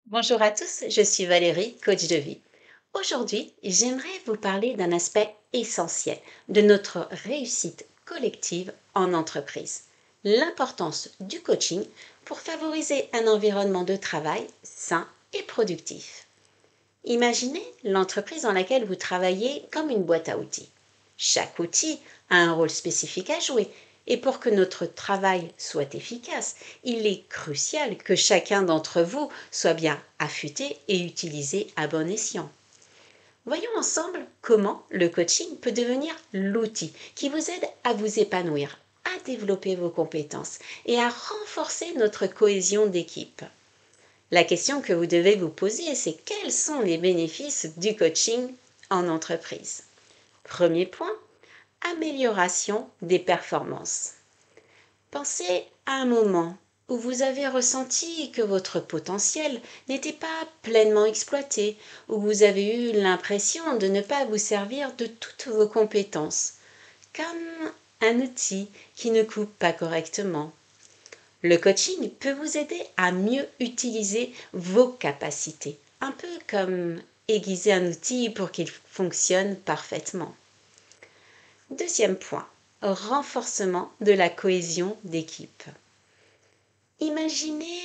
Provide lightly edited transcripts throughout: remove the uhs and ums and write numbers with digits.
Bonjour à tous, je suis Valérie, coach de vie. Aujourd'hui, j'aimerais vous parler d'un aspect essentiel de notre réussite collective en entreprise, l'importance du coaching pour favoriser un environnement de travail sain et productif. Imaginez l'entreprise dans laquelle vous travaillez comme une boîte à outils. Chaque outil a un rôle spécifique à jouer et pour que notre travail soit efficace, il est crucial que chacun d'entre vous soit bien affûté et utilisé à bon escient. Voyons ensemble comment le coaching peut devenir l'outil qui vous aide à vous épanouir, à développer vos compétences et à renforcer notre cohésion d'équipe. La question que vous devez vous poser, c'est quels sont les bénéfices du coaching en entreprise? Premier point, amélioration des performances. Pensez à un moment où vous avez ressenti que votre potentiel n'était pas pleinement exploité, où vous avez eu l'impression de ne pas vous servir de toutes vos compétences, comme un outil qui ne coupe pas correctement. Le coaching peut vous aider à mieux utiliser vos capacités, un peu comme aiguiser un outil pour qu'il fonctionne parfaitement. Deuxième point, renforcement de la cohésion d'équipe. Imaginez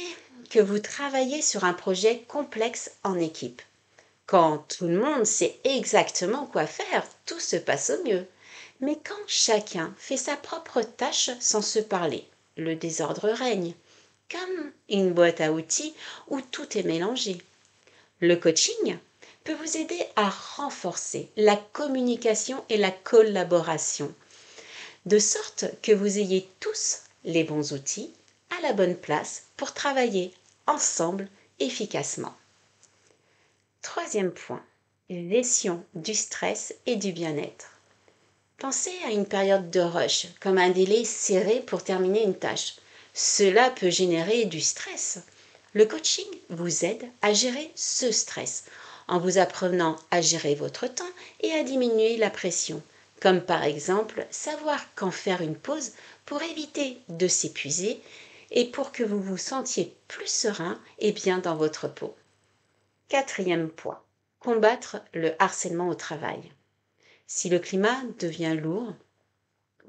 que vous travaillez sur un projet complexe en équipe. Quand tout le monde sait exactement quoi faire, tout se passe au mieux. Mais quand chacun fait sa propre tâche sans se parler, le désordre règne, comme une boîte à outils où tout est mélangé. Le coaching peut vous aider à renforcer la communication et la collaboration, de sorte que vous ayez tous les bons outils à la bonne place pour travailler ensemble efficacement. Troisième point, gestion du stress et du bien-être. Pensez à une période de rush, comme un délai serré pour terminer une tâche. Cela peut générer du stress. Le coaching vous aide à gérer ce stress en vous apprenant à gérer votre temps et à diminuer la pression, comme par exemple savoir quand faire une pause pour éviter de s'épuiser et pour que vous vous sentiez plus serein et bien dans votre peau. Quatrième point, combattre le harcèlement au travail. Si le climat devient lourd,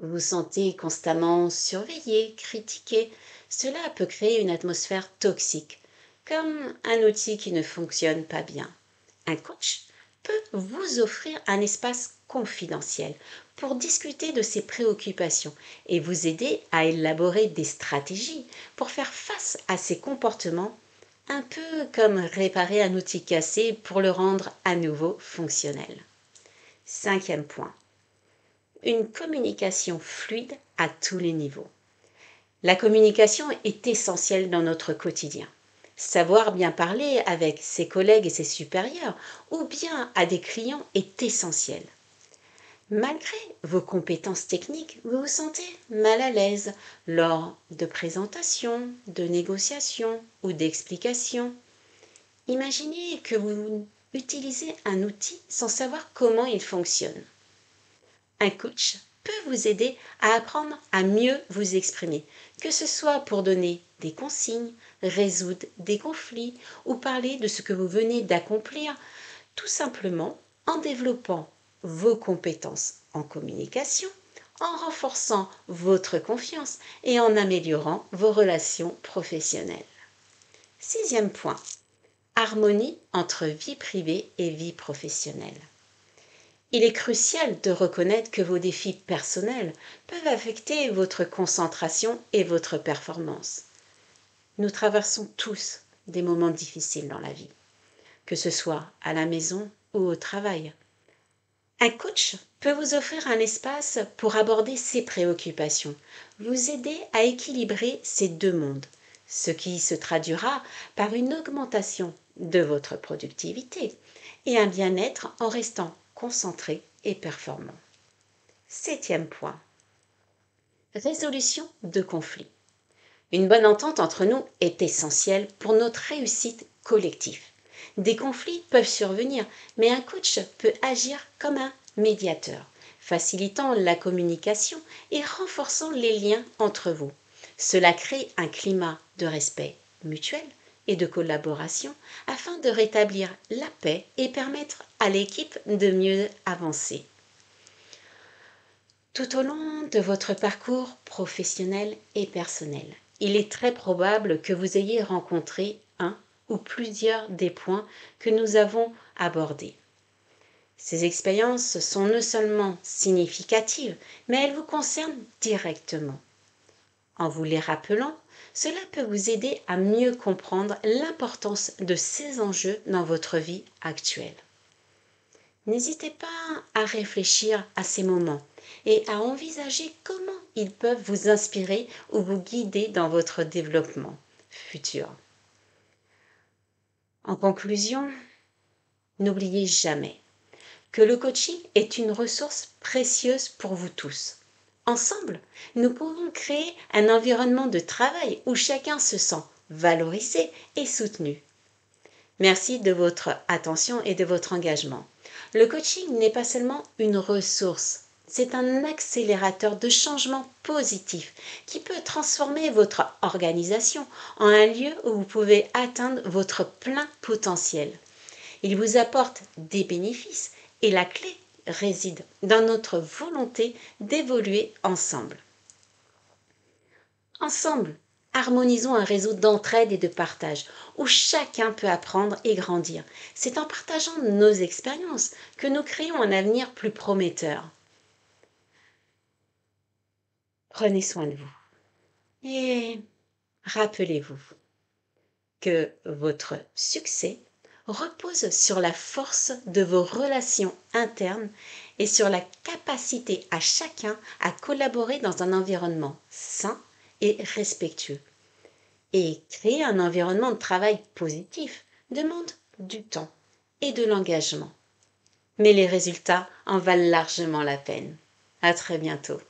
vous vous sentez constamment surveillé, critiqué, cela peut créer une atmosphère toxique, comme un outil qui ne fonctionne pas bien. Un coach peut vous offrir un espace confidentiel pour discuter de ses préoccupations et vous aider à élaborer des stratégies pour faire face à ces comportements, un peu comme réparer un outil cassé pour le rendre à nouveau fonctionnel. Cinquième point, une communication fluide à tous les niveaux. La communication est essentielle dans notre quotidien. Savoir bien parler avec ses collègues et ses supérieurs ou bien à des clients est essentiel. Malgré vos compétences techniques, vous vous sentez mal à l'aise lors de présentations, de négociations ou d'explications. Imaginez que vous utilisez un outil sans savoir comment il fonctionne. Un coach peut vous aider à apprendre à mieux vous exprimer, que ce soit pour donner des consignes, résoudre des conflits ou parler de ce que vous venez d'accomplir, tout simplement en développant vos compétences en communication, en renforçant votre confiance et en améliorant vos relations professionnelles. Sixième point, harmonie entre vie privée et vie professionnelle. Il est crucial de reconnaître que vos défis personnels peuvent affecter votre concentration et votre performance. Nous traversons tous des moments difficiles dans la vie, que ce soit à la maison ou au travail. Un coach peut vous offrir un espace pour aborder ces préoccupations, vous aider à équilibrer ces deux mondes, ce qui se traduira par une augmentation de votre productivité et un bien-être en restant concentré et performant. Septième point, résolution de conflits. Une bonne entente entre nous est essentielle pour notre réussite collective. Des conflits peuvent survenir, mais un coach peut agir comme un médiateur, facilitant la communication et renforçant les liens entre vous. Cela crée un climat de respect mutuel et de collaboration afin de rétablir la paix et permettre à l'équipe de mieux avancer. Tout au long de votre parcours professionnel et personnel, il est très probable que vous ayez rencontré un ou plusieurs des points que nous avons abordés. Ces expériences sont non seulement significatives, mais elles vous concernent directement. En vous les rappelant, cela peut vous aider à mieux comprendre l'importance de ces enjeux dans votre vie actuelle. N'hésitez pas à réfléchir à ces moments et à envisager comment ils peuvent vous inspirer ou vous guider dans votre développement futur. En conclusion, n'oubliez jamais que le coaching est une ressource précieuse pour vous tous. Ensemble, nous pouvons créer un environnement de travail où chacun se sent valorisé et soutenu. Merci de votre attention et de votre engagement. Le coaching n'est pas seulement une ressource, c'est un accélérateur de changement positif qui peut transformer votre organisation en un lieu où vous pouvez atteindre votre plein potentiel. Il vous apporte des bénéfices et la clé réside dans notre volonté d'évoluer ensemble. Ensemble, harmonisons un réseau d'entraide et de partage où chacun peut apprendre et grandir. C'est en partageant nos expériences que nous créons un avenir plus prometteur. Prenez soin de vous et rappelez-vous que votre succès repose sur la force de vos relations internes et sur la capacité à chacun à collaborer dans un environnement sain et respectueux. Et créer un environnement de travail positif demande du temps et de l'engagement. Mais les résultats en valent largement la peine. À très bientôt.